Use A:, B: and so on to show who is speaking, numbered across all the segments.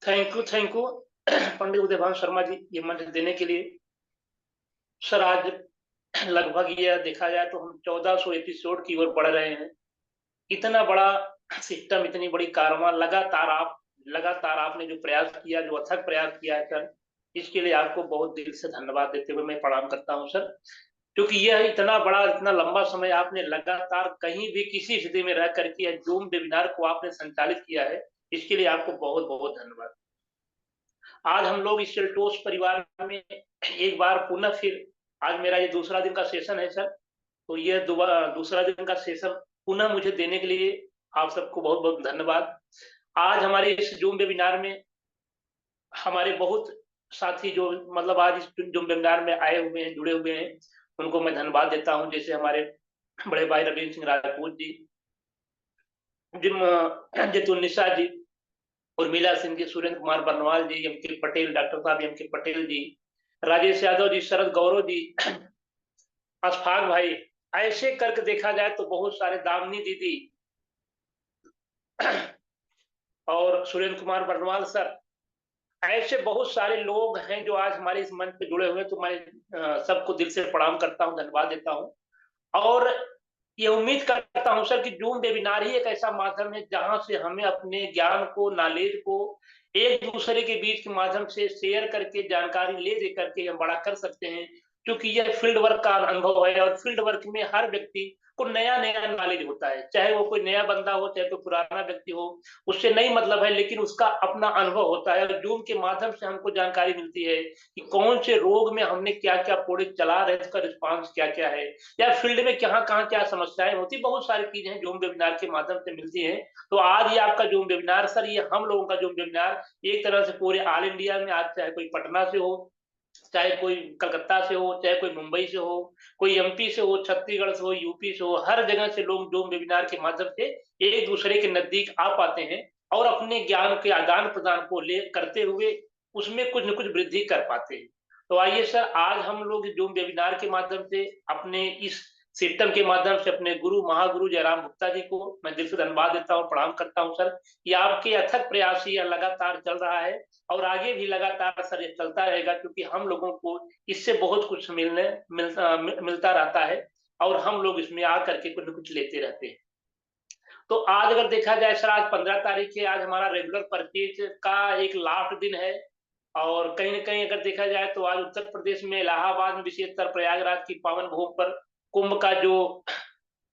A: Thank you पंडित उदयभान शर्मा जी ये मंच देने के लिए। सर आज लगभग ये देखा जाए तो हम 1400 एपिसोड की ओर बढ़ रहे हैं। इतना बड़ा सिस्टम, इतनी बड़ी कारवां लगातार आपने जो प्रयास किया, जो अथक प्रयास किया है सर, इसके लिए आपको बहुत दिल से धन्यवाद देते हुए मैं प्रणाम करता हूँ सर। क्योंकि यह इतना बड़ा, इतना लंबा समय आपने लगातार कहीं भी किसी स्थिति में रह करके जूम वेबिनार को आपने संचालित किया है, इसके लिए आपको बहुत बहुत धन्यवाद। आज हम लोग इस सेल्टोस परिवार में एक बार पुनः फिर, आज मेरा ये दूसरा दिन का सेशन है सर। तो ये दूसरा दिन का सेशन पुनः मुझे देने के लिए आप सबको बहुत बहुत धन्यवाद। आज हमारे इस जूम वेबिनार में हमारे बहुत साथी जो मतलब आज इस जूम वेबिनार में आए हुए हैं, जुड़े हुए हैं, उनको मैं धन्यवाद देता हूं। जैसे हमारे बड़े भाई रविंद्र सिंह राजपूत जी, जिम जतुन्निसा जी, उर्मिला सिंह जी, सुरेंद्र कुमार बर्नवाल जी, एम के पटेल, डॉक्टर साहब एम के पटेल जी, राजेश यादव जी, शरद गौरव जी, अशफाक भाई, ऐसे करके देखा जाए तो बहुत सारे, दामिनी दीदी और सुरेंद्र कुमार बर्नवाल सर, ऐसे बहुत सारे लोग हैं जो आज हमारे इस मंच पे जुड़े हुए हैं। तो मैं सबको दिल से प्रणाम करता हूँ, धन्यवाद देता हूँ। और ये उम्मीद करता हूं सर कि जूम वेबिनार ही एक ऐसा माध्यम है जहां से हमें अपने ज्ञान को, नॉलेज को एक दूसरे के बीच के माध्यम से शेयर करके, जानकारी ले दे करके हम बड़ा कर सकते हैं। क्योंकि यह फील्ड वर्क का अनुभव है और फील्ड वर्क में हर व्यक्ति को नया नया नॉलेज होता है, चाहे वो कोई नया बंदा हो, चाहे कोई पुराना व्यक्ति हो, उससे नहीं मतलब है, लेकिन उसका अपना अनुभव होता है। और जूम के माध्यम से हमको जानकारी मिलती है कि कौन से रोग में हमने क्या क्या प्रोडक्ट चला रहे, उसका रिस्पॉन्स क्या क्या है, या फील्ड में कहाँ कहाँ क्या समस्याएं होती, बहुत सारी चीजें हैं जूम वेबिनार के माध्यम से मिलती हैं। तो आज ये आपका जूम वेबिनार सर, ये हम लोगों का जूम वेबिनार एक तरह से पूरे ऑल इंडिया में, आज चाहे कोई पटना से हो, चाहे कोई कलकत्ता से हो, चाहे कोई मुंबई से हो, कोई एमपी से हो, छत्तीसगढ़ से हो, यूपी से हो, हर जगह से लोग जूम वेबिनार के माध्यम से एक दूसरे के नजदीक आ पाते हैं और अपने ज्ञान के आदान प्रदान को ले करते हुए उसमें कुछ न कुछ वृद्धि कर पाते हैं। तो आइए सर, आज हम लोग जूम वेबिनार के माध्यम से अपने इस सिस्टम के माध्यम से अपने गुरु, महागुरु जयराम गुप्ता जी को मैं दिल से धन्यवाद देता हूँ, प्रणाम करता हूँ सर। ये आपके अथक प्रयास ये लगातार चल रहा है और आगे भी लगातार सर ये चलता रहेगा, क्योंकि हम लोगों को इससे बहुत कुछ मिलता रहता है और हम लोग इसमें आकर के कुछ न कुछ लेते रहते हैं। तो आज अगर देखा जाए सर, आज 15 तारीख है, आज हमारा रेगुलर परचेज का एक लास्ट दिन है। और कहीं न कहीं अगर देखा जाए तो आज उत्तर प्रदेश में इलाहाबाद में, विशेषकर प्रयागराज की पावन भूमि पर कुंभ का जो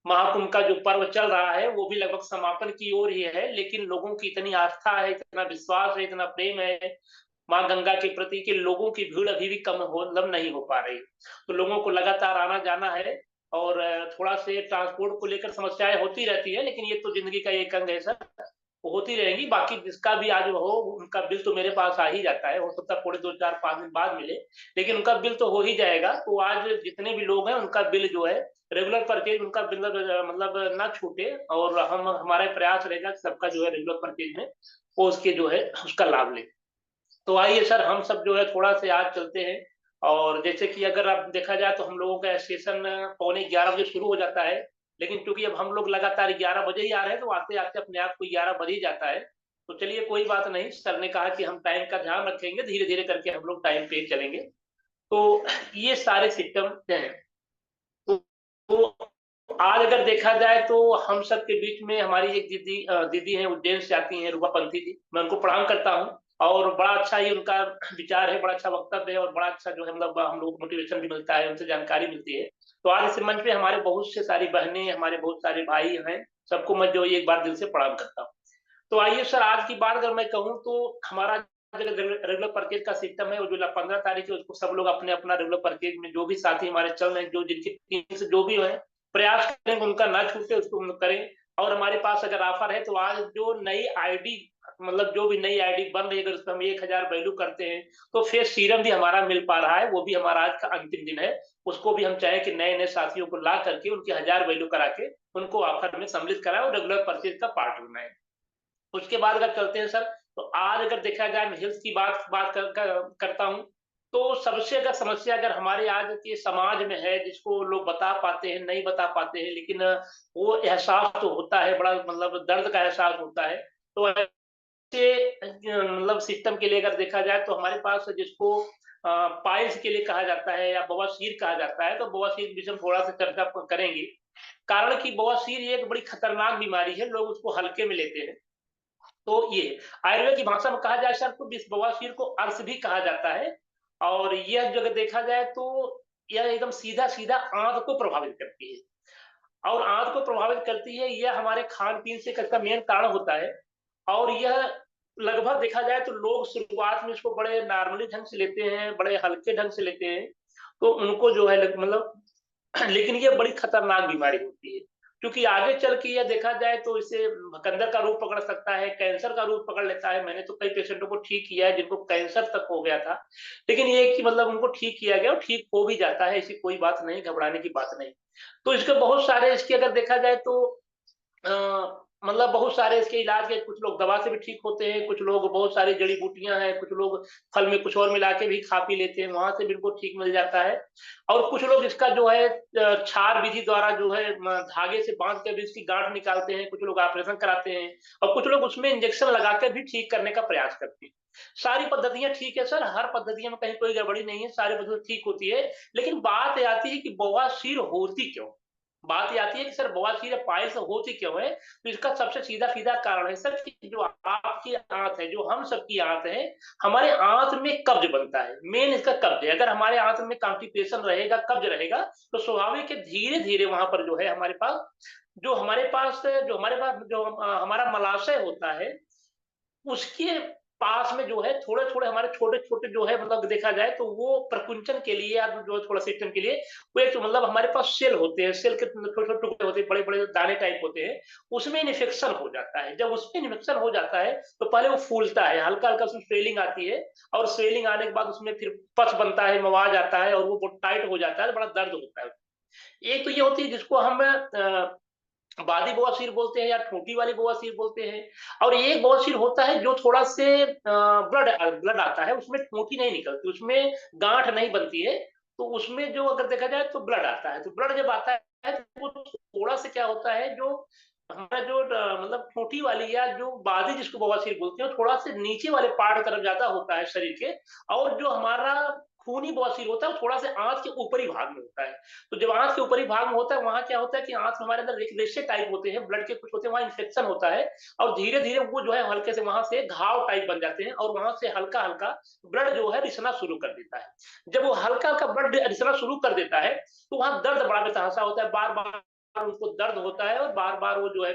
A: महाकुंभ का जो पर्व चल रहा है वो भी लगभग समापन की ओर ही है। लेकिन लोगों की इतनी आस्था है, इतना विश्वास है, इतना प्रेम है माँ गंगा के प्रति कि लोगों की भीड़ अभी भी कम नहीं हो पा रही। तो लोगों को लगातार आना जाना है और थोड़ा से ट्रांसपोर्ट को लेकर समस्याएं होती रहती है, लेकिन ये तो जिंदगी का एक अंग है सर, वो होती रहेंगी। बाकी जिसका भी आज हो, उनका बिल तो मेरे पास आ ही जाता है, हो सकता है थोड़े 2 4 5 दिन बाद मिले, लेकिन उनका बिल तो हो ही जाएगा। तो आज जितने भी लोग हैं उनका बिल जो है, रेगुलर परचेज उनका बिल मतलब ना छूटे, और हम हमारा प्रयास रहेगा कि सबका जो है रेगुलर परचेज में वो उसके जो है उसका लाभ ले। तो आइए सर, हम सब जो है थोड़ा से आज चलते हैं। और जैसे कि अगर आप देखा जाए तो हम लोगों का सेशन 11:45 बजे शुरू हो जाता है, लेकिन चूंकि अब हम लोग लगातार 11 बजे ही आ रहे हैं तो आते आते अपने आप को 11 बज ही जाता है। तो चलिए कोई बात नहीं, सर ने कहा कि हम टाइम का ध्यान रखेंगे, धीरे धीरे करके हम लोग टाइम पे चलेंगे। तो ये सारे सिस्टम हैं। तो, तो आज अगर देखा जाए तो हम सब के बीच में हमारी एक दीदी हैं, उज्जैन से आती हैं, रूपा पंथी जी, मैं उनको प्रणाम करता हूँ। और बड़ा अच्छा ही उनका विचार है, बड़ा अच्छा वक्तव्य है और बड़ा अच्छा जो है मतलब हम लोग मोटिवेशन भी मिलता है, उनसे जानकारी मिलती है। तो आज इस मंच पे हमारे बहुत से सारी बहनें, हमारे बहुत सारे भाई हैं, सबको मैं जो एक बार दिल से प्रणाम करता हूँ। तो आइए सर, आज की बात अगर मैं कहूँ तो हमारा रेगुलर परचेज का सिस्टम है, वो जो 15 तारीख है उसको सब लोग अपने अपना रेगुलर परचेज में, जो भी साथी हमारे चल रहे हैं, जो जिनकी टीम से जो भी है, प्रयास करें उनका ना छूटे, उसको हम करें। और हमारे पास अगर ऑफर है तो आज जो नई आईडी, मतलब जो भी नई आईडी बन रही है, अगर उसमें हम 1000 वैल्यू करते हैं तो फिर सीरम भी हमारा मिल पा रहा है। वो भी हमारा आज का अंतिम दिन है। उसको भी हम चाहें कि नए नए साथियों को ला करके उनकी 1000 वैल्यू करा के उनको ऑफर में सम्मिलित कराएं और रेगुलर परचेज का पार्ट बनाएं। उसके बाद अगर चलते हैं सर, तो आज अगर देखा जाए, मैं हेल्थ की बात करता हूँ। तो सबसे अगर समस्या अगर हमारे आज के समाज में है, जिसको लोग बता पाते हैं, नहीं बता पाते हैं, लेकिन वो एहसास तो होता है, बड़ा मतलब दर्द का एहसास होता है। तो मतलब सिस्टम के लिए अगर देखा जाए तो हमारे पास जिसको पाइल्स के लिए कहा जाता है या बवासीर कहा जाता है, तो बवासीर विषय में थोड़ा सा चर्चा करेंगे। कारण कि बवासीर ये एक बड़ी खतरनाक बीमारी है, लोग उसको हल्के में लेते हैं। तो ये आयुर्वेद की भाषा में कहा जाए सर, तो इस बवासीर को अर्श भी कहा जाता है। और यह जो अगर देखा जाए तो यह एकदम सीधा सीधा आंत को प्रभावित करती है, और आंत को प्रभावित करती है। यह हमारे खान पीन से इसका मेन कारण होता है। और यह लगभग देखा जाए तो लोग शुरुआत में इसको बड़े नॉर्मली ढंग से लेते हैं, बड़े हल्के ढंग से लेते हैं। तो उनको जो है मतलब लेकिन ये बड़ी खतरनाक बीमारी होती है, क्योंकि आगे चल के यह देखा जाए तो इसे भकंदर का रूप पकड़ सकता है, कैंसर का रूप पकड़ लेता है। मैंने तो कई पेशेंटों को ठीक किया है जिनको कैंसर तक हो गया था, लेकिन ये कि मतलब उनको ठीक किया गया और ठीक हो भी जाता है, ऐसी कोई बात नहीं, घबराने की बात नहीं। तो इसके बहुत सारे इसके अगर देखा जाए तो मतलब बहुत सारे इसके इलाज के, कुछ लोग दवा से भी ठीक होते हैं, कुछ लोग बहुत सारी जड़ी बूटियां हैं, कुछ लोग फल में कुछ और मिला के भी खा पी लेते हैं, वहां से भी इनको ठीक मिल जाता है। और कुछ लोग इसका जो है क्षार विधि द्वारा जो है धागे से बांध के भी इसकी गांठ निकालते हैं, कुछ लोग ऑपरेशन कराते हैं, और कुछ लोग उसमें इंजेक्शन लगाकर भी ठीक करने का प्रयास करते हैं। सारी पद्धतियां ठीक है सर, हर पद्धतियों में कहीं कोई गड़बड़ी नहीं है, सारी पद्धति ठीक होती है। लेकिन बात ये आती है कि बवासीर होती क्यों। बात ये आती है कि सर बवासीर पाइल्स होती क्यों है, तो इसका सबसे सीधा सीधा कारण है सर कि जो आपकी आंत है, जो हम सबकी आंत है, हमारे आंत में कब्ज बनता है। मेन इसका कब्ज है। अगर हमारे आंत में कॉन्स्टिपेशन रहेगा, कब्ज रहेगा, तो स्वाभाविक है धीरे धीरे वहां पर जो है हमारे पास जो हमारा मलाशय होता है, उसके पास में जो है थोड़े-थोड़े हमारे छोटे-छोटे जो है मतलब देखा जाए तो वो प्रकुंचन के लिए या जो है थोड़ा सिस्टम के लिए, वो एक मतलब हमारे पास सेल होते हैं, सेल के छोटे-छोटे टुकड़े होते हैं, बड़े-बड़े दाने टाइप होते हैं, उसमें इन्फेक्शन हो जाता है। जब उसमें इन्फेक्शन हो जाता है, तो पहले वो फूलता है, हल्का-हल्का उसमें स्वेलिंग आती है, और स्वेलिंग आने के बाद उसमें फिर पस बनता है, मवाज आता है और वो बहुत टाइट हो जाता है, बड़ा दर्द होता है। एक तो ये होती है जिसको हम बादी बवासीर बोलते हैं या ठोंटी वाली बवासीर बोलते हैं। और एक बवासीर होता है जो थोड़ा से ब्लड ब्लड आता है, उसमें ठोंटी नहीं निकलती, उसमें गांठ नहीं बनती है। तो उसमें जो अगर देखा जाए तो ब्लड आता है, तो ब्लड जब आता है तो वो थोड़ा सा क्या होता है, जो हमारा जो मतलब ठोंटी वाली या जो बादी जिसको बवासीर बोलते हैं, थोड़ा से नीचे वाले पार्ट तरफ ज्यादा होता है शरीर के। और जो हमारा खूनी बवासीर होता है वो थोड़ा से आंत के ऊपरी भाग में होता है। तो जब आंत के ऊपरी भाग में होता है, वहां क्या होता है कि आंत हमारे अंदर रेशे टाइप होते हैं, ब्लड के कुछ होते हैं, वहां इन्फेक्शन होता है। और धीरे धीरे वो जो है हल्के से वहां से घाव टाइप बन जाते हैं, और वहां से हल्का हल्का ब्लड जो है रिसना शुरू कर देता है। जब वो हल्का हल्का ब्लड रिसना शुरू कर देता है, तो वहां दर्द बड़ा बेतहाशा होता है, बार बार उनको दर्द होता है, और बार बार वो जो है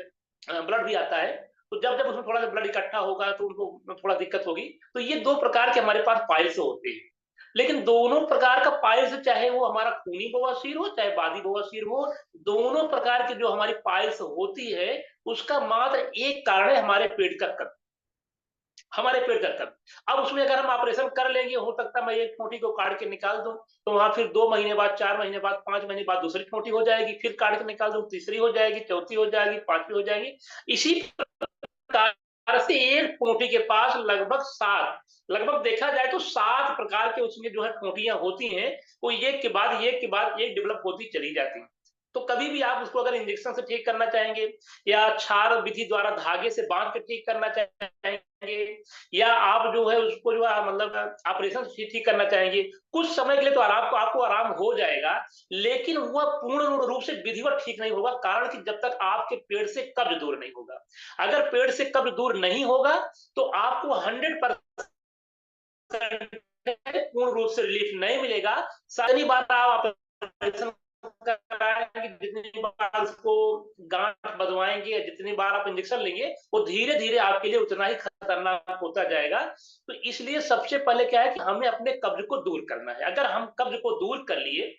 A: ब्लड भी आता है। तो जब जब उसमें थोड़ा सा ब्लड इकट्ठा होगा तो उनको थोड़ा दिक्कत होगी। तो ये दो प्रकार के हमारे पास पाइल्स होते हैं। लेकिन दोनों प्रकार का पाइल्स, चाहे वो हमारा खूनी बवासीर हो चाहे बादी बवासीर हो, दोनों प्रकार की जो हमारी पाइल्स होती है, उसका मात्र एक कारण है, हमारे पेट का कब्ज। हमारे पेट का कब्ज। अब उसमें अगर हम ऑपरेशन कर लेंगे, हो सकता है मैं एक ठोंटी को काट के निकाल दूं, तो वहां फिर 2 महीने बाद, 4 महीने बाद, 5 महीने बाद दूसरी ठोंटी हो जाएगी, फिर काट के निकाल दूं, तीसरी हो जाएगी, चौथी हो जाएगी, पांचवी हो जाएगी। इसी प्रकार से एक ठोंटी के पास लगभग सात, लगभग देखा जाए तो 7 प्रकार के उसमें जो है ठोंटियां होती हैं। वो एक के बाद एक के बाद एक डेवलप होती चली जाती हैं। तो कभी भी आप उसको अगर इंजेक्शन से ठीक करना चाहेंगे, या क्षार विधि द्वारा धागे से बांध के ठीक करना चाहेंगे, या आप जो है उसको जो है मतलब ऑपरेशन से ठीक करना चाहेंगे, कुछ समय के लिए तो आराम को आपको आराम हो जाएगा। लेकिन वह पूर्ण रूप से विधिवत ठीक नहीं होगा, कारण कि जब तक आपके पेट से कब्ज दूर नहीं होगा। अगर पेट से कब्ज दूर नहीं होगा, तो आपको 100% पूर्ण रूप से रिलीफ नहीं मिलेगा। सारी बात आप ऑपरेशन कराएंगे, जितनी बार उसको गांठ बदवाएंगे, जितनी बार आप इंजेक्शन लेंगे, वो धीरे धीरे आपके लिए उतना ही खतरनाक होता जाएगा। तो इसलिए सबसे पहले क्या है कि हमें अपने कब्ज को दूर करना है। अगर हम कब्ज को दूर कर लिए,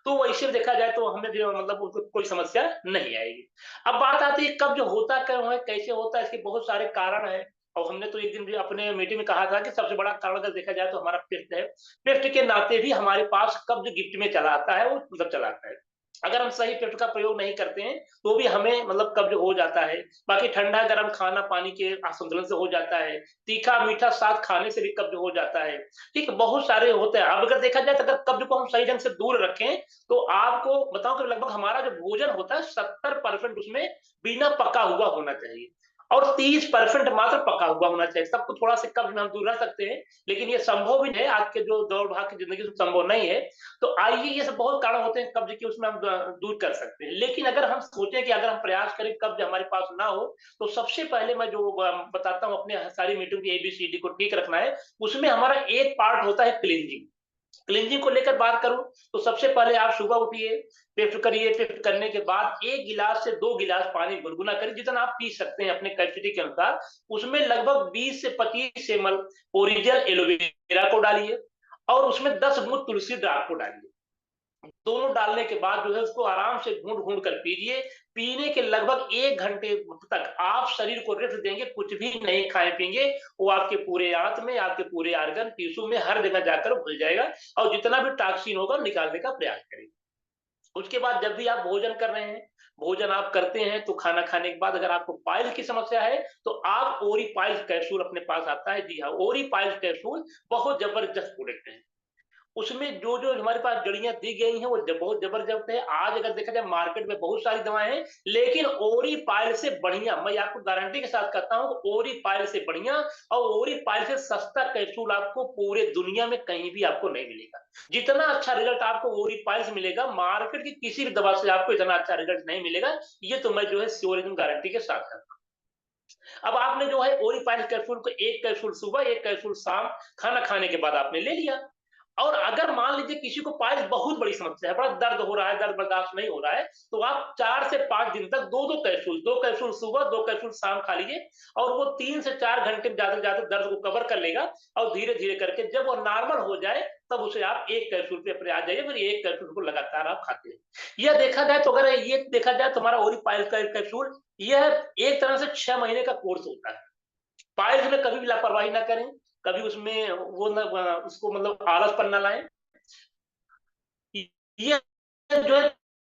A: तो वैसे देखा जाए तो हमें जो मतलब उसको कोई समस्या नहीं आएगी। अब बात आती है कब्ज होता क्यों है, कैसे होता है, इसके बहुत सारे कारण हैं। और हमने तो एक दिन भी अपने मीटिंग में कहा था कि सबसे बड़ा कारण अगर देखा जाए तो हमारा पेट है। पेट के नाते भी हमारे पास कब्ज गिफ्ट में चला आता है, वो मतलब चला आता है। अगर हम सही पेट का प्रयोग नहीं करते हैं, तो भी हमें मतलब कब्ज हो जाता है। बाकी ठंडा गर्म खाना पानी के असंतुलन से हो जाता है। तीखा मीठा साथ खाने से भी कब्ज हो जाता है। ठीक है, बहुत सारे होते हैं। अब अगर देखा जाए तो अगर कब्ज को हम सही ढंग से दूर रखें, तो आपको बताऊं कि लगभग हमारा जो भोजन होता है 70% उसमें बिना पका हुआ होना चाहिए। और 30% मात्र पका हुआ होना चाहिए। सबको थोड़ा सा कब्ज में हम दूर रह सकते हैं, लेकिन ये संभव भी है, आज के जो दौड़ भाग की जिंदगी से संभव नहीं है। तो आइए, ये सब बहुत कारण होते हैं कब्ज के, उसमें हम दूर कर सकते हैं। लेकिन अगर हम सोचें कि अगर हम प्रयास करें कब्ज हमारे पास ना हो, तो सबसे पहले मैं जो बताता हूँ अपने सारी मीटिंग की ABCD को ठीक रखना है, उसमें हमारा एक पार्ट होता है क्लींजिंग। क्लींजिंग को लेकर बात करूं, तो सबसे पहले आप सुबह उठिए, पेट करिए, पेट करने के बाद 1 गिलास से 2 गिलास पानी गुनगुना करिए, जितना आप पी सकते हैं अपने कैपेसिटी के अनुसार। उसमें लगभग 20 से 25 ml ओरिजिनल एलोवेरा को डालिए, और उसमें 10 बूंद तुलसी ड्राप को डालिए। दोनों डालने के बाद जो है उसको आराम से घूंट-घूंट कर पीजिए। पीने के लगभग 1 घंटे तक आप शरीर को रेस्ट देंगे, कुछ भी नहीं खाएँ-पिएँगे, वो आपके पूरे आंत में, आपके पूरे ऑर्गन, टिश्यू में हर जगह जाकर घुल जाएगा, और जितना भी टॉक्सिन होगा निकालने का प्रयास करेंगे। उसके बाद जब भी आप भोजन कर रहे हैं, भोजन आप करते हैं, तो खाना खाने के बाद अगर आपको पाइल्स की समस्या है, तो आप ओरी-पाइल्स कैप्सूल अपने पास आता है। जी हाँ, ओरी-पाइल्स कैप्सूल बहुत जबरदस्त प्रोडक्ट है। उसमें जो-जो हमारे पास जड़ियाँ दी गई हैं, वो बहुत ज़बरदस्त है। आज अगर देखा जाए मार्केट में बहुत सारी दवाएँ हैं, लेकिन ओरीपाइल से बढ़िया, मैं आपको गारंटी के साथ कहता हूँ, ओरीपाइल से बढ़िया और ओरीपाइल से सस्ता कैप्सूल आपको पूरे दुनिया में कहीं भी आपको नहीं मिलेगा। जितना अच्छा रिज़ल्ट आपको ओरीपाइल से मिलेगा, मार्केट की किसी भी दवा से आपको इतना अच्छा रिज़ल्ट नहीं मिलेगा। ये तो मैं जो है श्योर एकदम गारंटी के साथ कहता हूँ। अब आपने जो है ओरीपाइल कैप्सूल को 1 कैप्सूल सुबह, 1 कैप्सूल शाम, खाना खाने के बाद आपने ले लिया। और अगर मान लीजिए किसी को पाइल्स बहुत बड़ी समस्या है, बड़ा दर्द हो रहा है, दर्द बर्दाश्त नहीं हो रहा है, तो आप 4 से 5 दिन तक 2-2 कैप्सूल, 2 कैप्सूल सुबह, 2 कैप्सूल शाम खा लीजिए, और वो 3 से 4 घंटे में ज़्यादा से ज़्यादा दर्द को कवर कर लेगा। और धीरे-धीरे करके जब वो नॉर्मल हो जाए, तब उसे आप 1 कैप्सूल पे अपने आ जाइए, फिर 1 कैप्सूल को लगातार आप खाते रहिए। यह देखा जाए तो, अगर ये देखा जाए तो हमारा ओरीपाइल का कैप्सूल, यह एक तरह से 6 महीने का कोर्स होता है। पाइल्स में कभी भी लापरवाही ना करें, कभी उसमें वो ना उसको मतलब आलसपन ना लाएँ। ये जो है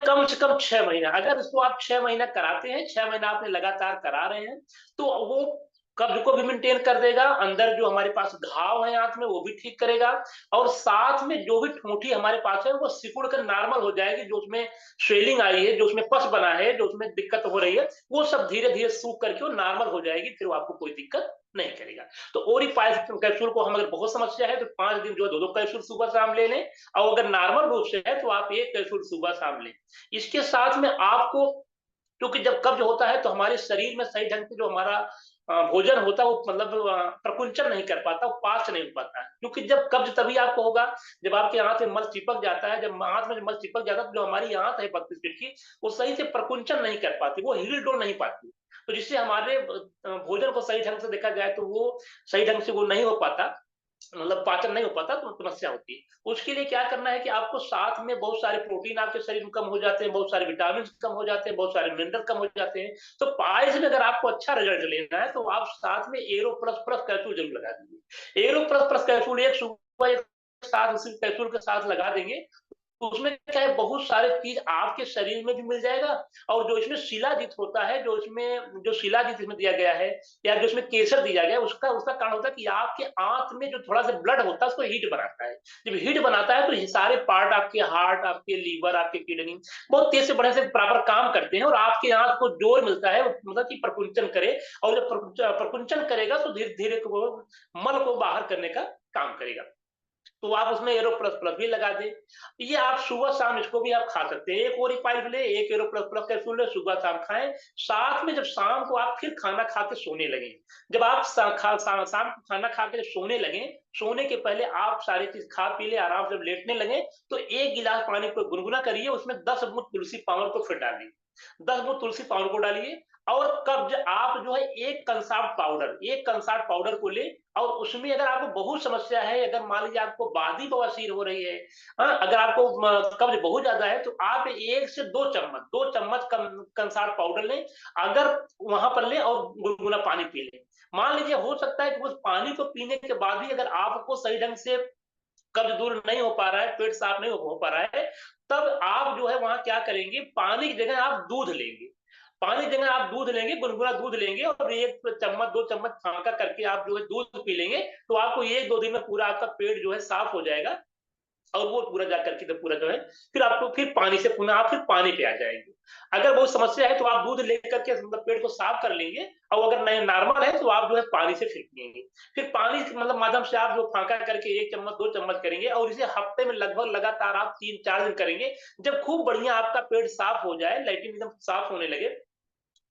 A: कम से कम 6 महीना, अगर इसको आप 6 महीना कराते हैं, 6 महीना आपने लगातार करा रहे हैं, तो वो कब्ज को भी मेंटेन कर देगा, अंदर जो हमारे पास घाव है आँत में वो भी ठीक करेगा, और साथ में जो भी ठूंठी हमारे पास है वो सिकुड़ कर नॉर्मल हो जाएगी, जो उसमें स्वेलिंग आई है, जो उसमें पस बना है, जो उसमें दिक्कत हो रही है, वो सब धीरे-धीरे सूख करके वो नॉर्मल हो जाएगी, फिर वो आपको कोई दिक्कत नहीं करेगा। तो ओरीपाइल कैप्सूल को हम अगर बहुत समस्या है, तो 5 दिन जो है 2-2 कैप्सूल सुबह-शाम ले लें, और अगर नॉर्मल रूप से है तो आप 1 कैप्सूल सुबह-शाम लें। इसके साथ में आपको, क्योंकि जब कब्ज होता है तो हमारे शरीर में सही ढंग से जो हमारा भोजन होता है वो मतलब प्रकुंचन नहीं कर पाता, वो पाच नहीं हो पाता है। क्योंकि जब कब्ज तभी आपको होगा जब आपके आंत में मल चिपक जाता है, जब आंत में मल चिपक जाता है तो जो हमारी आंत है 32 फीट की, वो सही से प्रकुंचन नहीं कर पाती, वो हिल डुल नहीं पाती। तो जिससे हमारे भोजन को सही ढंग से देखा जाए तो वो सही ढंग से वो नहीं हो पाता, मतलब पाचन नहीं हो पाता, तो समस्या होती है। उसके लिए क्या करना है कि आपको साथ में बहुत सारे प्रोटीन आपके शरीर में कम हो जाते हैं, बहुत सारे विटामिन कम हो जाते हैं, बहुत सारे मिनरल कम हो जाते हैं। तो पाइल्स में अगर आपको अच्छा रिजल्ट लेना है, तो आप साथ में एरो प्लस प्लस कैप्सूल जरूर लगा दीजिए। एरो प्लस प्लस कैप्सूल एक सुबह एक साथ उसी कैप्सूल के साथ लगा देंगे, तो उसमें क्या है, बहुत सारे चीज आपके शरीर में भी मिल जाएगा, और जो इसमें शिलाजीत होता है, जो शिलाजीत इसमें दिया गया है, या जो इसमें केसर दिया गया है, उसका उसका कारण होता है कि आपके आंत में जो थोड़ा सा ब्लड होता है उसको हीट बनाता है। जब हीट बनाता है तो ये सारे पार्ट, आपके हार्ट, आपके लीवर, आपके किडनी बहुत तेज से बढ़िया से बराबर काम करते हैं, और आपके आंत को जोर मिलता है, मतलब कि प्रकुंचन करे, और जब प्रकुंचन करेगा तो धीरे धीरे वो मल को बाहर करने का काम करेगा। तो आप उसमें एरो प्लस प्लस भी लगा दें। ये आप सुबह शाम इसको भी आप खा सकते हैं। एक ओरीपाइल ले, एक एरो प्लस प्लस कैप्सूल ले, सुबह शाम खाएं। साथ में जब शाम को आप फिर खाना खा के सोने लगे, जब आप शाम को खाना खा के सोने लगे, सोने के पहले आप सारी चीज खा पी ले, आराम से लेटने लगे, तो 1 गिलास पानी को गुनगुना करिए, उसमें 10 बूंद तुलसी पाउडर को फिर डालिए, 10 बूंद तुलसी पाउडर को डालिए। और कब्ज आप जो है एक कंसार्ट पाउडर को ले, और उसमें अगर आपको बहुत समस्या है, अगर मान लीजिए आपको बादी बवासीर हो रही है, अगर आपको कब्ज बहुत ज्यादा है, तो आप 1 से 2 चम्मच कंसार्ट पाउडर लें, अगर वहां पर लें, और गुनगुना पानी पी लें। मान लीजिए हो सकता है कि उस पानी को पीने के बाद भी अगर आपको सही ढंग से कब्ज दूर नहीं हो पा रहा है, पेट साफ नहीं हो पा रहा है, तब आप जो है वहां क्या करेंगे, पानी की जगह आप दूध लेंगे, पानी की जगह आप दूध लेंगे, गुनगुना दूध लेंगे, और 1 चम्मच 2 चम्मच छांका करके आप जो है दूध पी लेंगे, तो आपको 1-2 दिन में पूरा आपका पेट जो है साफ हो जाएगा। और वो पूरा जाकर के पूरा जो है फिर आपको फिर पानी से पुनः आप फिर पानी पे आ जाएंगे। अगर बहुत समस्या है तो आप दूध लेकर के मतलब पेट को साफ कर लेंगे, और अगर नहीं नॉर्मल है तो आप जो है पानी से फिर पिएंगे। फिर पानी के मतलब माध्यम से आप जो फांका करके 1 चम्मच 2 चम्मच करेंगे, और इसे हफ्ते में लगभग लगातार आप 3-4 दिन करेंगे। जब खूब बढ़िया आपका पेट साफ हो जाए, लैट्रिन एकदम साफ होने लगे,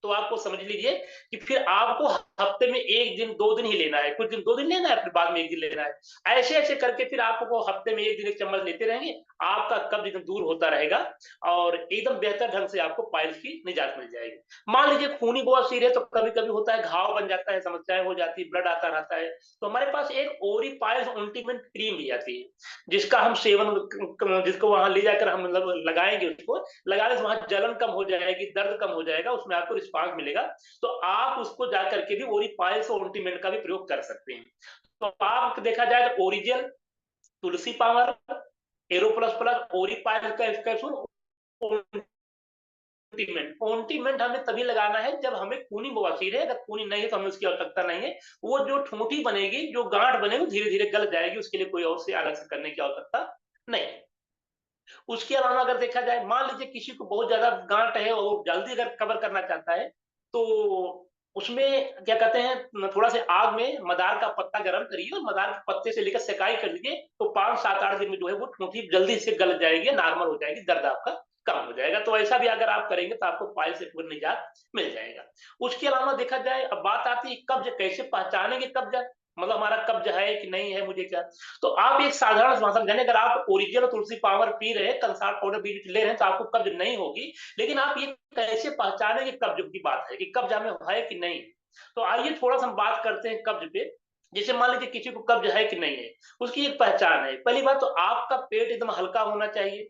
A: तो आपको समझ लीजिए कि फिर आपको हफ्ते में 1 दिन 2 दिन ही लेना है, कुछ दिन 2 दिन लेना है, फिर बाद में 1 दिन लेना है। ऐसे-ऐसे करके फिर आपको हफ्ते में 1 दिन 1 चम्मच लेते रहेंगे, आपका कब्ज़ एकदम दूर होता रहेगा, और एकदम बेहतर ढंग से आपको पाइल्स की निजात मिल जाएगी। मान लीजिए खूनी बवासीर है तो कभी-कभी होता है, घाव बन जाता है, समस्याएँ हो जाती है, ब्लड आता रहता है, तो हमारे पास एक ओरिपाइल्स ऑइंटमेंट क्रीम भी आती है, जिसका हम सेवन जिसको वहाँ ले जाकर हम मतलब लगाएँगे उसको, लगाने से वहाँ जलन कम हो जाएगी, दर्द कम हो जाएगा, उसमें आपको रिस्पॉन्स मिलेगा। तो आप उसको जा करके भी ओरिपाइल्स ऑइंटमेंट का भी प्रयोग कर सकते हैं। तो आप देखा जाए तो ओरिजिन, तुलसी पावर, एरोप्लस प्लस, ओरिपाइल्स का कैप्सूल, ऑइंटमेंट। ऑइंटमेंट हमें तभी लगाना है जब हमें खूनी बवासीर है, अगर खूनी नहीं है तो हमें उसकी आवश्यकता नहीं है। वो जो ठूंठी बनेगी, जो गांठ बनेगी, धीरे-धीरे गल जाएगी, उसके लिए कोई और से अलग से करने की आवश्यकता नहीं है। उसके अलावा अगर देखा जाए, मान लीजिए किसी को बहुत ज्यादा गांठ है और जल्दी अगर कवर करना चाहता है, तो उसमें क्या कहते हैं, थोड़ा से आग में मदार का पत्ता गर्म करिए और मदार के पत्ते से लेकर सेकाई कर लीजिए, तो 5-7-8 दिन में जो है वो ठूंठी जल्दी से गल जाएगी, नॉर्मल हो जाएगी, दर्द आपका कम हो जाएगा। तो ऐसा भी अगर आप करेंगे तो आपको पाइल से पूर्ण निजात मिल जाएगा। उसके अलावा देखा जाए, अब बात आती है कब्ज कैसे पहचानेंगे, कब्ज मतलब हमारा कब्ज है कि नहीं है, मुझे क्या। तो आप एक साधारण भाषा में, अगर आप ओरिजिनल तुलसी पावर पी रहे हैं, कंसार पाउडर भी ले रहे हैं, तो आपको कब्ज नहीं होगी। लेकिन आप ये कैसे पहचानेंगे कब्ज की बात है कि कब्ज हमें है कि नहीं। तो आइए थोड़ा सा हम बात करते हैं कब्ज पे। जैसे मान लीजिए किसी को कब्ज है कि नहीं है, उसकी एक पहचान है। पहली बात तो आपका पेट एकदम हल्का होना चाहिए,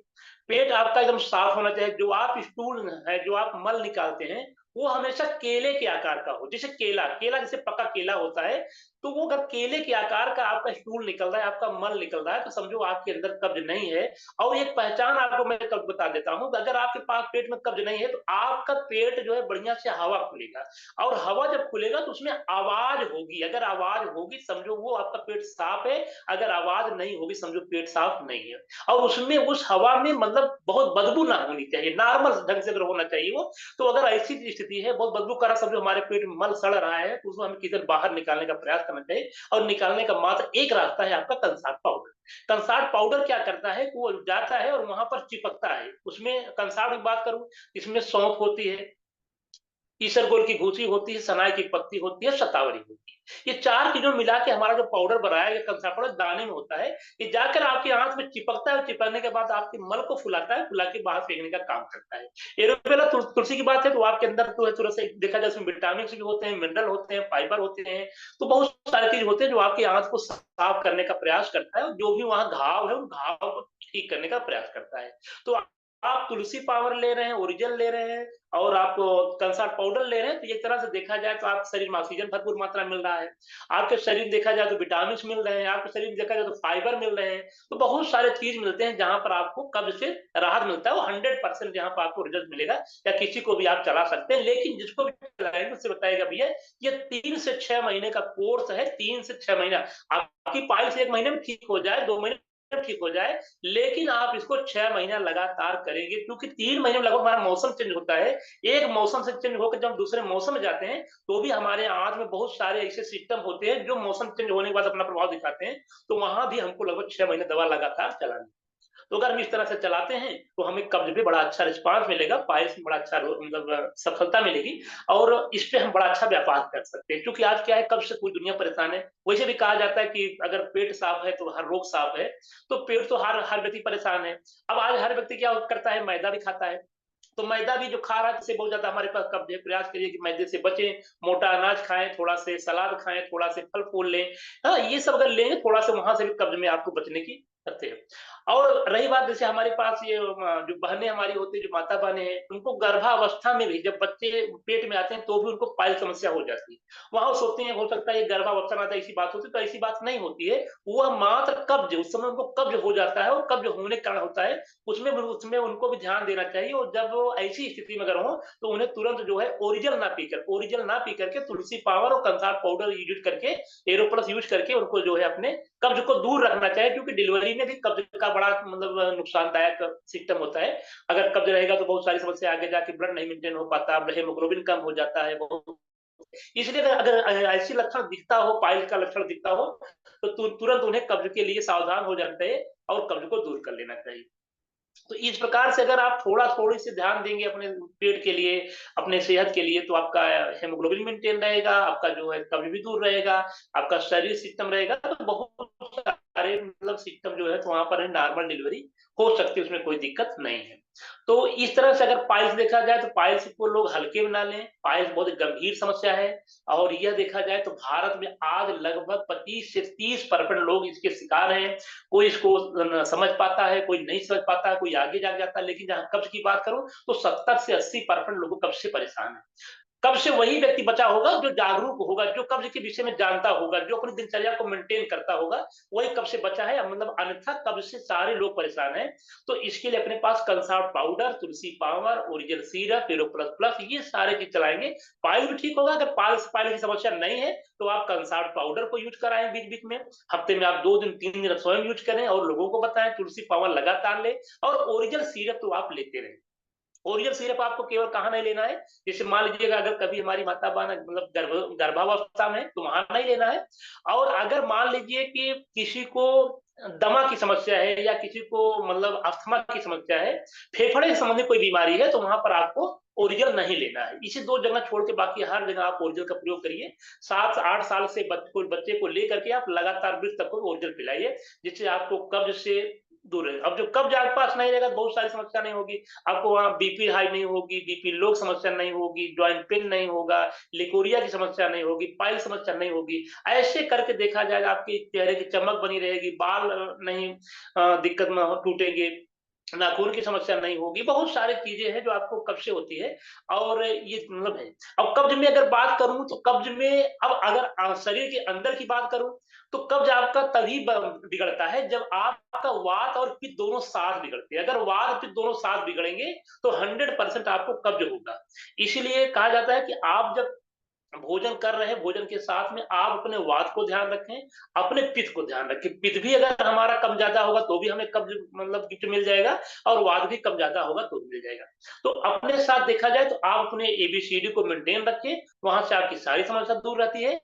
A: पेट आपका एकदम साफ होना चाहिए। जो आप स्टूल है, जो आप मल निकालते हैं, वो हमेशा केले के आकार का हो। जैसे केला केला जैसे पका केला होता है, तो वो अगर केले के आकार का आपका स्टूल निकल रहा है, आपका मल निकल रहा है, तो समझो आपके अंदर कब्ज नहीं है। और एक पहचान आपको मैं कब्ज बता देता हूँ, अगर आपके पास पेट में कब्ज नहीं है, तो आपका पेट जो है बढ़िया से हवा खुलेगा, और हवा जब खुलेगा तो उसमें आवाज होगी। अगर आवाज होगी समझो वो आपका पेट साफ है, अगर आवाज नहीं होगी समझो पेट साफ नहीं है। और उसमें उस हवा में मतलब बहुत बदबू ना होनी चाहिए, नॉर्मल ढंग से अगर होना चाहिए वो। तो अगर ऐसी स्थिति है, बहुत बदबू कर रहा, समझो हमारे पेट में मल सड़ रहा है, तो उसको हमें किधर बाहर निकालने का प्रयास करना चाहिए। और निकालने का मात्र एक रास्ता है, आपका कंसार पाउडर। कंसार पाउडर क्या करता है कि वो जाता है और वहां पर चिपकता है। उसमें कंसार की बात करूं, इसमें सौंफ होती है, ईसरगोल की भूसी होती है, सनाई की पत्ती होती है, शतावरी होती है। ये 4 चीजों मिला के हमारा जो पाउडर बनाया गया कंसार पाउडर दाने में होता है। ये जाकर आपकी आंत में चिपकता है, और चिपकने के बाद आपके मल को फुलाता है, फुला के बाहर फेंकने का काम करता है। एलोवेरा तुलसी की बात है तो आपके अंदर तो है, थोड़ा सा देखा जाए उसमें विटामिन भी होते हैं, मिनरल होते हैं, फाइबर होते हैं। तो बहुत सारी चीज होते हैं जो आपकी आंत को साफ करने का प्रयास करता है, और जो भी वहां घाव है उन घाव को ठीक करने का प्रयास करता है। तो आप तुलसी पावर ले रहे हैं, ओरिजिनल ले रहे हैं, और आप कंसार पाउडर ले रहे हैं, तो एक तरह से देखा जाए तो आपके शरीर में ऑक्सीजन भरपूर मात्रा मिल रहा है। आपके शरीर देखा जाए तो विटामिन मिल रहे हैं, आपके शरीर देखा जाए तो फाइबर मिल रहे हैं। तो बहुत सारे चीज मिलते हैं जहां पर आपको कब्ज से राहत मिलता है। वो 100% जहां पर आपको रिजल्ट मिलेगा, या किसी को भी आप चला सकते हैं। लेकिन जिसको भी चलाएंगे उससे बताएगा भैया, ये 3 से 6 महीने का कोर्स है। 3 से 6 महीना, आपकी पाइल्स 1 महीने में ठीक हो जाए, 2 महीने ठीक हो जाए, लेकिन आप इसको 6 महीना लगातार करेंगे, क्योंकि 3 महीने में लगभग हमारा मौसम चेंज होता है। एक मौसम से चेंज होकर जब हम दूसरे मौसम में जाते हैं, तो भी हमारे आंत में बहुत सारे ऐसे सिस्टम होते हैं जो मौसम चेंज होने के बाद अपना प्रभाव दिखाते हैं। तो वहां भी हमको लगभग 6 महीने दवा लगातार चलानी। तो अगर हम इस तरह से चलाते हैं तो हमें कब्ज पे बड़ा अच्छा रिस्पांस मिलेगा, पाइल्स में बड़ा अच्छा मतलब सफलता मिलेगी, और इस पे हम बड़ा अच्छा व्यापार कर सकते हैं। क्योंकि आज क्या है, कब्ज से पूरी दुनिया परेशान है। वैसे भी कहा जाता है कि अगर पेट साफ है तो हर रोग साफ है। तो पेट तो हर हर व्यक्ति परेशान है। अब आज हर व्यक्ति क्या करता है, मैदा भी खाता है। तो मैदा भी जो खा रहा है, जिससे बहुत ज्यादा हमारे पास कब्ज है, प्रयास करिए कि मैदे से बचें, मोटा अनाज खाएं, थोड़ा से सलाद खाएं, थोड़ा से फल फूल लें। हाँ, ये सब अगर लेंगे थोड़ा से, वहां से भी कब्ज में आपको बचने की करते हैं। और रही बात, जैसे हमारे पास ये जो बहनें हमारी होती है, जो माता बहनें हैं, उनको गर्भावस्था में भी जब बच्चे पेट में आते हैं तो भी उनको पाइल समस्या हो जाती है। वहां वो सोचते हैं हो सकता है ये गर्भावस्था में आता है, ऐसी बात होती है, तो ऐसी बात नहीं होती है। वह मात्र कब्ज, उस समय उनको कब्ज हो जाता है, और कब्ज होने के कारण होता है। उसमें उनको भी ध्यान देना चाहिए। और जब वो ऐसी स्थिति में अगर हो, तो उन्हें तुरंत जो है ओरिजिनल ना पी करके तुलसी पावर और कंसार पाउडर यूज करके, एरोप्लस यूज करके उनको जो है अपने कब्ज को दूर रखना चाहिए। क्योंकि डिलीवरी शरीर में भी कब्ज का बड़ा मतलब नुकसानदायक सिस्टम होता है। अगर कब्ज रहेगा तो बहुत सारी समस्या आगे जाके ब्लड नहीं मेंटेन हो पाता, हेमोग्लोबिन कम हो जाता है बहुत। इसलिए अगर ऐसी लक्षण दिखता हो, पाइल्स का लक्षण दिखता हो, तो तुरंत उन्हें कब्ज के लिए सावधान हो जाना चाहिए और कब्ज को दूर कर लेना चाहिए। तो इस प्रकार से अगर आप थोड़ी सी ध्यान देंगे अपने पेट के लिए, अपने सेहत के लिए, तो आपका हेमोग्लोबिन मेंटेन रहेगा, आपका जो है कब्ज भी दूर रहेगा, आपका शरीर सिस्टम रहेगा, तो बहुत सारे मतलब सिस्टम जो है तो वहां पर नॉर्मल डिलीवरी हो सकती है, उसमें कोई दिक्कत नहीं है। तो इस तरह से अगर पाइल्स देखा जाए तो पाइल्स को लोग हल्के में ना लें, पाइल्स बहुत गंभीर समस्या है। और यह देखा जाए तो भारत में आज लगभग 25 से 30% लोग इसके शिकार हैं। कोई इसको समझ पाता है, कोई नहीं समझ पाता है, कोई आगे जाके जाता है, लेकिन जहां कब्ज की बात करूं तो 70 से 80% लोग कब्ज से परेशान है। कब्ज से वही व्यक्ति बचा होगा जो जागरूक होगा, जो कब्ज के विषय में जानता होगा, जो अपनी दिनचर्या को मेंटेन करता होगा, वही कब्ज से बचा है। मतलब अन्यथा कब्ज से सारे लोग परेशान हैं। तो इसके लिए अपने पास concert powder, Tulsi power, original syrup, hero plus plus, ये सारे चीज चलाएंगे। पाइल भी ठीक होगा। अगर पाइल की समस्या नहीं है तो आप कंसर्ट पाउडर को यूज कराएं बीच बीच में। हफ्ते में आप 2 दिन 3 दिन स्वयं यूज करें और लोगों को बताएं। तुलसी पावर लगातार लें और ओरिजिनल सीरप तो आप लेते रहें। ओरिजिनल सिर्फ आपको केवल कहाँ नहीं लेना है, जैसे मान लीजिएगा अगर कभी हमारी माता बहन मतलब गर्भावस्था में, तो वहां नहीं लेना है। और अगर मान लीजिए कि किसी को दमा की समस्या है या किसी को मतलब अस्थमा की समस्या है, फेफड़े से संबंधित कोई बीमारी है, तो वहां पर आपको ओरिजिनल नहीं लेना है। इसी 2 जगह छोड़ के बाकी हर जगह आप ओरिजिनल का प्रयोग करिए। 7 से 8 साल से बच्चे को लेकर के आप लगातार वृद्ध तक को ओरिजिनल पिलाइए, जिससे आपको कब्ज से दूर रहे। अब जो कब्ज आपके पास नहीं रहेगा तो बहुत सारी समस्या नहीं होगी। आपको वहाँ बीपी हाई नहीं होगी, बीपी लो समस्या नहीं होगी, जॉइंट पेन नहीं होगा, लिकोरिया की समस्या नहीं होगी, पाइल समस्या नहीं होगी। ऐसे करके देखा जाएगा आपके चेहरे की चमक बनी रहेगी, बाल नहीं दिक्कत में टूटेंगे, नाखून की समस्या नहीं होगी। बहुत सारी चीजें हैं जो आपको कब्ज से होती है और ये मतलब है। अब कब्ज में अगर बात करूं तो कब्ज में अब अगर शरीर के अंदर की बात करूं तो कब्ज आपका तभी बिगड़ता है जब आपका वात और पित्त दोनों साथ बिगड़ते हैं। अगर वात और पित्त दोनों साथ बिगड़ेंगे तो 100% आपको कब्ज होगा। इसीलिए कहा जाता है कि आप जब भोजन कर रहे हैं, भोजन के साथ में आप अपने वात को ध्यान रखें, अपने पित्त को ध्यान रखें। पित्त भी अगर हमारा कम ज्यादा होगा तो भी हमें कब्ज मतलब गिफ्ट मिल जाएगा और वात भी कम ज्यादा होगा तो भी मिल जाएगा। तो अपने साथ देखा जाए तो आप अपने एबीसीडी को मेंटेन रखें, वहां से आपकी सारी समस्या दूर रहती है।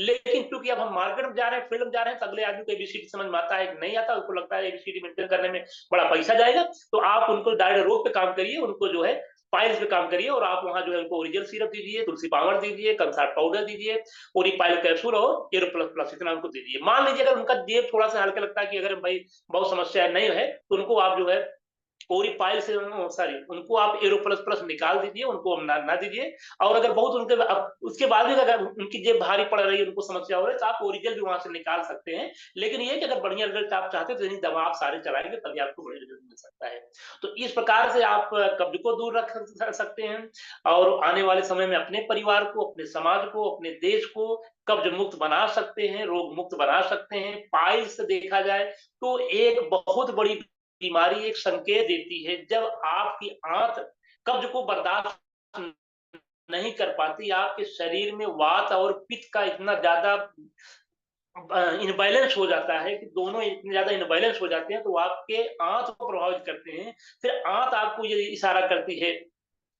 A: लेकिन क्योंकि अब हम मार्केट में जा रहे हैं, फील्ड में जा रहे हैं, तो अगले आदमी को एबीसीडी समझ में आता है कि नहीं आता, उसको लगता है एबीसीडी मेंटेन करने में बड़ा पैसा जाएगा। तो आप उनको डायरेक्ट रोग पे काम करिए, उनको जो है पाइल्स पे काम करिए और आप वहां जो है उनको ओरिजिनल सिरप दीजिए, तुलसी पावर दीजिए, कंसर्ट पाउडर दीजिए, ओरिपाइल कैप्सूल और एरो प्लस प्लस इतना उनको दीजिए। मान लीजिए अगर उनका जेब थोड़ा सा हल्का लगता है कि अगर भाई बहुत समस्या नहीं है, तो उनको आप जो है ओरिपाइल से सॉरी उनको आप एरो प्लस प्लस निकाल दीजिए, उनको ना दीजिए। और अगर बहुत उनके उसके बाद भी अगर उनकी जेब भारी पड़ रही है, उनको समस्या हो रही है, तो आप ओरिजिनल भी वहां से निकाल सकते हैं। लेकिन ये कि अगर बढ़िया रिजल्ट आप चाहते हैं तो यदि दवा आप सारे चलाएंगे तभी आपको बढ़िया रिजल्ट मिल सकता है। तो इस प्रकार से आप कब्ज को दूर रख सकते हैं और आने वाले समय में अपने परिवार को, अपने समाज को, अपने देश को कब्ज मुक्त बना सकते हैं, रोग मुक्त बना सकते हैं। पाइल्स से देखा जाए तो एक बहुत बड़ी बीमारी एक संकेत देती है जब आपकी आंत कब्ज को बर्दाश्त नहीं कर पाती, आपके शरीर में वात और पित्त का इतना ज्यादा इनबैलेंस हो जाता है कि दोनों इतने ज्यादा इनबैलेंस हो जाते हैं, तो आपके आंत को प्रभावित करते हैं। फिर आंत आपको ये इशारा करती है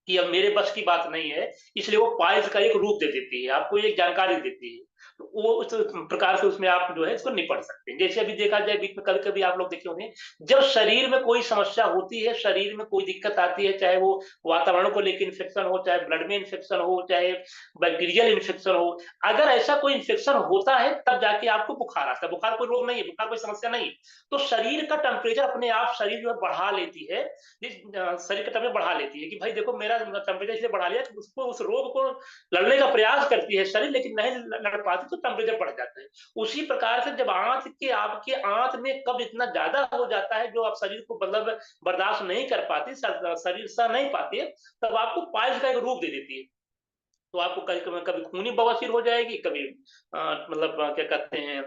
A: कि अब मेरे बस की बात नहीं है, इसलिए वो पाइल्स का एक रूप दे देती है, आपको एक जानकारी देती है। तो वो उस प्रकार से उसमें आप जो है इसको निपट सकते हैं। जैसे अभी देखा जाए बीच में कभी-कभी आप लोग देखे होंगे, जब शरीर में कोई समस्या होती है, शरीर में कोई दिक्कत आती है, चाहे वो वातावरण को लेके इन्फेक्शन हो, चाहे ब्लड में इन्फेक्शन हो, चाहे बैक्टीरियल इन्फेक्शन हो, अगर ऐसा कोई इन्फेक्शन होता है तब जाके आपको बुखार आता है। बुखार कोई रोग नहीं है, बुखार कोई समस्या नहीं है। तो शरीर का टेम्परेचर अपने आप शरीर जो है बढ़ा लेती है, शरीर का टेम्परेचर बढ़ा लेती है कि भाई देखो मेरा टेम्परेचर इसलिए बढ़ा लिया कि उसको उस रोग को लड़ने का प्रयास करती है शरीर, लेकिन नहीं लड़ पाती तो टेम्परेचर बढ़ जाता है। उसी प्रकार से जब आपके आंत में कब्ज इतना ज्यादा हो जाता है जो आप शरीर को मतलब बर्दाश्त नहीं कर पाती, शरीर सह नहीं पाती है, तब आपको पाइल्स का एक रूप दे देती है। तो आपको कभी कभी खूनी बवासीर हो जाएगी, कभी मतलब क्या कहते हैं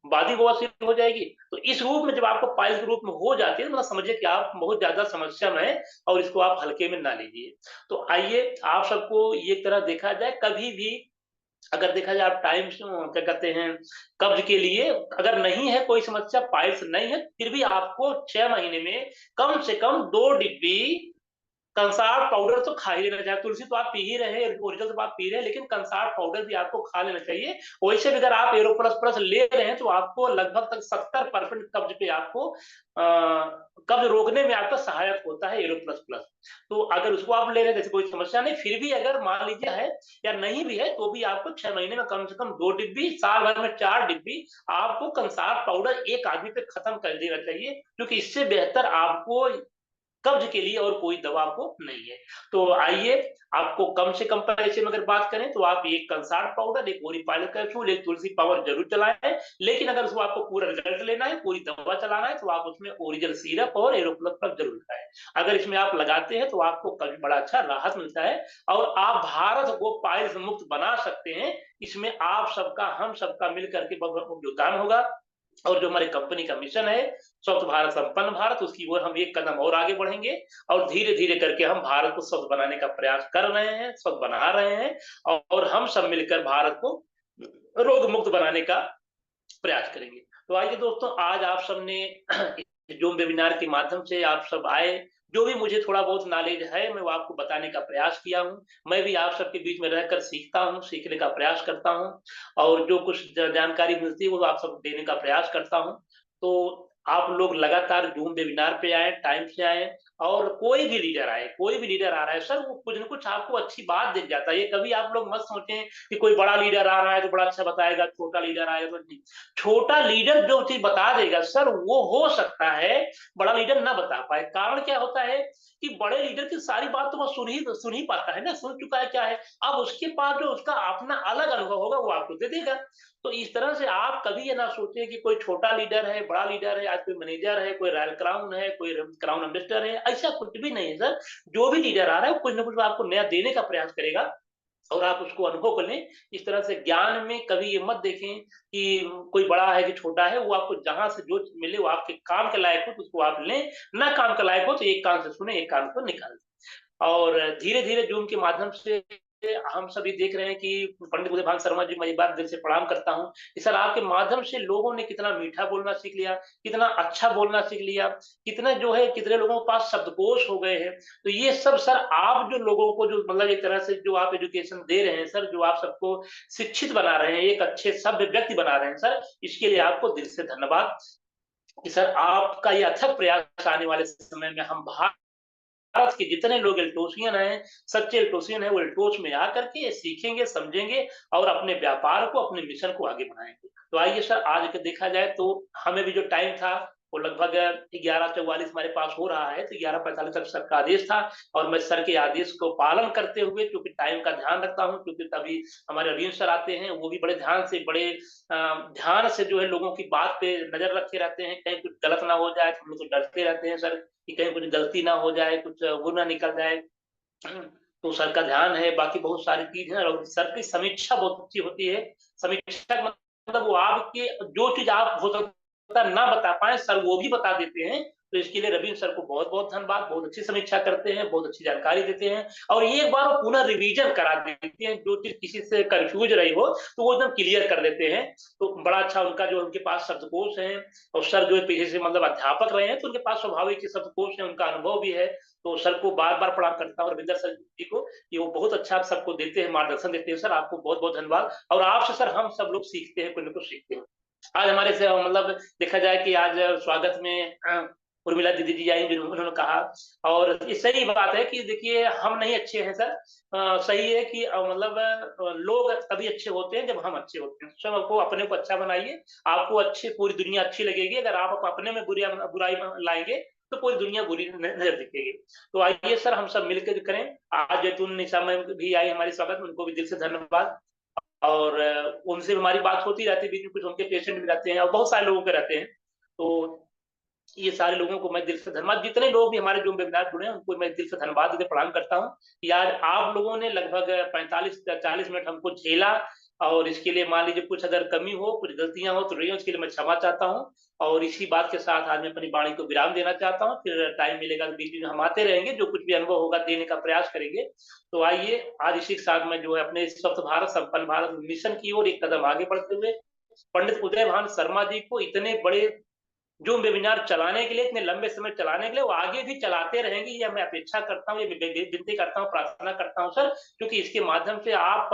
A: बादी बवासीर हो जाएगी। तो इस रूप में जब आपको पाइल्स के रूप में हो जाती है तो मतलब समझिए कि आप बहुत ज्यादा समस्या में है और इसको आप हल्के में ना लीजिए। तो आइए आप सबको ये तरह देखा जाए, कभी भी अगर देखा जाए आप टाइम क्या कहते हैं कब्ज के लिए, अगर नहीं है कोई समस्या, पाइल्स नहीं है, फिर भी आपको 6 महीने में कम से कम 2 डिब्बी कंसार पाउडर तो खा ही लेना चाहिए। तुलसी तो आप पी ही रहे हैं, ओरिजिनल तो आप पी रहे हैं, लेकिन कंसार पाउडर भी आपको खा लेना चाहिए। वैसे भी अगर आप एरो प्लस प्लस ले रहे हैं तो आपको लगभग तक 70% कब्ज पे आपको कब्ज रोकने में आपका सहायक होता है एरो प्लस प्लस। तो अगर उसको आप ले रहे हैं जैसे कोई समस्या नहीं, फिर भी अगर मान लीजिए है या नहीं भी है, तो भी आपको 6 महीने में कम से कम 2 डिब्बी, साल भर में 4 डिब्बी आपको कंसार पाउडर एक आदमी पे खत्म कर देना चाहिए, क्योंकि इससे बेहतर आपको कब्ज के लिए और कोई दवा आपको नहीं है। तो आइए, आपको कम से कम पैसे में अगर बात करें तो आप एक कंसार पाउडर, एक ओरिपाइल कैप्सूल, एक तुलसी पावर जरूर चलाएं। लेकिन अगर उसको आपको पूरा रिजल्ट लेना है, पूरी दवा चलाना है, तो आप उसमें ओरिजिनल सिरप और एरोप्लस प्लस जरूर लगाएं। अगर इसमें आप लगाते हैं तो आपको कभी बड़ा अच्छा राहत मिलता है और आप भारत को पाइल्स मुक्त बना सकते हैं। इसमें आप सबका, हम सबका मिलकर के योगदान होगा। और जो हमारी कंपनी का मिशन है स्वच्छ भारत संपन्न भारत, उसकी ओर हम एक कदम और आगे बढ़ेंगे और धीरे धीरे करके हम भारत को स्वच्छ बनाने का प्रयास कर रहे हैं, स्वच्छ बना रहे हैं और हम सब मिलकर भारत को रोग मुक्त बनाने का प्रयास करेंगे। तो आइए दोस्तों, आज आप सबने जूम वेबिनार के माध्यम से आप सब आए, जो भी मुझे थोड़ा बहुत नॉलेज है मैं वो आपको बताने का प्रयास किया हूँ। मैं भी आप सबके बीच में रहकर सीखता हूँ, सीखने का प्रयास करता हूँ और जो कुछ जानकारी मिलती है वो आप सब देने का प्रयास करता हूँ। तो आप लोग लगातार जूम वेबिनार पे आए, टाइम से आए और कोई भी लीडर आए, कोई भी लीडर आ रहा है सर, वो कुछ न कुछ आपको अच्छी बात दिख जाता है। ये कभी आप लोग मत सोचें कि कोई बड़ा लीडर आ रहा है तो बड़ा अच्छा बताएगा, छोटा लीडर आएगा तो नहीं। छोटा लीडर जो चीज बता देगा सर, वो हो सकता है बड़ा लीडर ना बता पाए। कारण क्या होता है कि बड़े लीडर की सारी बात तो वो सुन ही पाता है ना, सुन चुका है क्या है। अब उसके पास जो उसका अपना अलग अनुभव होगा वो आपको दे देगा। तो इस तरह से आप कभी ये ना सोचें कि कोई छोटा लीडर है, बड़ा लीडर है, आज कोई मैनेजर है, कोई रॉयल क्राउन है, कोई क्राउन एम्बेसडर है, ऐसा कुछ भी नहीं है सर। जो भी लीडर आ रहा है कुछ ना कुछ आपको नया देने का प्रयास करेगा और आप उसको अनुभव कर लें। इस तरह से ज्ञान में कभी ये मत देखें कि कोई बड़ा है कि छोटा है, वो आपको जहां से जो मिले वो आपके काम के लायक हो तो उसको आप लें, ना काम के लायक हो तो एक कान से सुने, एक कान को निकाल दें। और धीरे धीरे जूम के माध्यम से हम सभी देख रहे हैं कि पंडित बुद्धभान शर्मा जी, मैं एक बार दिल से प्रणाम करता हूँ कि सर आपके माध्यम से लोगों ने कितना मीठा बोलना सीख लिया, कितना अच्छा बोलना सीख लिया, कितना जो है कितने लोगों के पास शब्दकोश हो गए हैं। तो ये सब सर आप जो लोगों को जो मतलब एक तरह से जो आप एजुकेशन दे रहे हैं सर, जो आप सबको शिक्षित बना रहे हैं, एक अच्छे सभ्य व्यक्ति बना रहे हैं सर, इसके लिए आपको दिल से धन्यवाद कि सर आपका ये अथक प्रयास आने वाले समय में हम भारत के जितने लोग एल्टोसियन हैं, सच्चे एल्टोसियन हैं, वो एल्टोस में आकर के सीखेंगे, समझेंगे और अपने व्यापार को, अपने मिशन को आगे बढ़ाएंगे। तो आइए सर, आज के देखा जाए तो हमें भी जो टाइम था वो लगभग 11:44 हमारे पास हो रहा है, तो 11:45 तक सर का आदेश था और मैं सर के आदेश को पालन करते हुए, क्योंकि टाइम का ध्यान रखता हूँ, क्योंकि तभी हमारे अरविंद सर आते हैं, वो भी बड़े ध्यान से, बड़े ध्यान से जो है लोगों की बात पे नजर रखे रहते हैं। कहीं कुछ गलत ना हो जाए तो हम लोग तो डरते रहते हैं सर कि कहीं कुछ गलती ना हो जाए, कुछ वो ना निकल जाए। तो सर का ध्यान है, बाकी बहुत सारी चीज है और सर की समीक्षा बहुत अच्छी होती है। समीक्षा का मतलब वो आपके जो चीज आप हो सकता है ना बता पाए, सर वो भी बता देते हैं। तो इसके लिए रविंद्र सर को बहुत बहुत धन्यवाद, बहुत अच्छी समीक्षा करते हैं, बहुत अच्छी जानकारी देते हैं और एक बार वो पुनः रिवीजन करा देते हैं, जो चीज किसी से कंफ्यूज रही हो तो वो एकदम क्लियर कर देते हैं। तो बड़ा अच्छा उनका जो उनके पास शब्दकोश है और सर जो पीछे से मतलब अध्यापक रहे हैं तो उनके पास स्वाभाविक शब्दकोश है, उनका अनुभव भी है। तो सर को बार बार प्रणाम करता हूँ, रविंदर सर जी को, कि वो बहुत अच्छा सबको देते हैं, मार्गदर्शन देते हैं। सर आपको बहुत बहुत धन्यवाद और आपसे सर हम सब लोग सीखते हैं, कुछ न कुछ सीखते हैं। आज हमारे से मतलब देखा जाए कि आज स्वागत में उर्मिला दीदी जी आई, उन्होंने कहा और ये सही बात है कि देखिए हम नहीं अच्छे हैं सर, सही है कि मतलब लोग तभी अच्छे होते हैं जब हम अच्छे होते हैं। सब आपको अपने को अच्छा बनाइए, आपको अच्छे, पूरी दुनिया अच्छी लगेगी। अगर आप अपने में बुराई लाएंगे तो पूरी दुनिया बुरी नजर दिखेगी। तो आइए सर हम सब मिलकर करें। आज जैतून निशा मैम भी आई हमारे स्वागत में, उनको भी दिल से धन्यवाद। और उनसे हमारी बात होती रहती है, बीच में कुछ उनके पेशेंट भी रहते हैं और बहुत सारे लोगों के रहते हैं। तो ये सारे लोगों को मैं दिल से धन्यवाद, जितने लोग भी हमारे जो वेबिनार जुड़े हैं उनको मैं दिल से धन्यवाद देते प्रणाम करता हूँ कि यार आप लोगों ने लगभग 45 40 मिनट हमको झेला और इसके लिए मान लीजिए कुछ अगर कमी हो, कुछ गलतियां हो तो रही हो, उसके लिए मैं क्षमा चाहता हूँ। और इसी बात के साथ आज मैं अपनी वाणी को विराम देना चाहता हूँ। फिर टाइम मिलेगा तो बीच में हम आते रहेंगे, जो कुछ भी अनुभव होगा देने का प्रयास करेंगे। तो आइए आज इसी के साथ मैं जो है अपने स्वच्छ भारत संपन्न भारत मिशन की ओर एक कदम आगे बढ़ते हुए पंडित उदय भान शर्मा जी को इतने बड़े जो वेबिनार चलाने के लिए, इतने लंबे समय चलाने के लिए, वो आगे भी चलाते रहेंगे, ये मैं अपेक्षा करता हूँ, ये विनती करता हूँ, प्रार्थना करता हूँ सर। क्योंकि इसके माध्यम से आप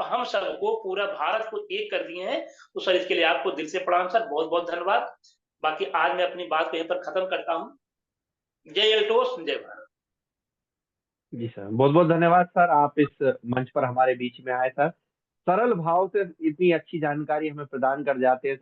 A: हम सबको, पूरा भारत को एक कर दिए हैं। तो सर इसके लिए आपको दिल से प्रणाम सर, बहुत बहुत धन्यवाद। बाकी आज मैं अपनी बात को यहीं पर खत्म करता हूँ। जय एल्टोस, जय भारत।
B: जी सर, बहुत बहुत धन्यवाद सर, आप इस मंच पर हमारे बीच में आए सर। सरल भाव से इतनी अच्छी जानकारी हमें प्रदान कर जाते हैं।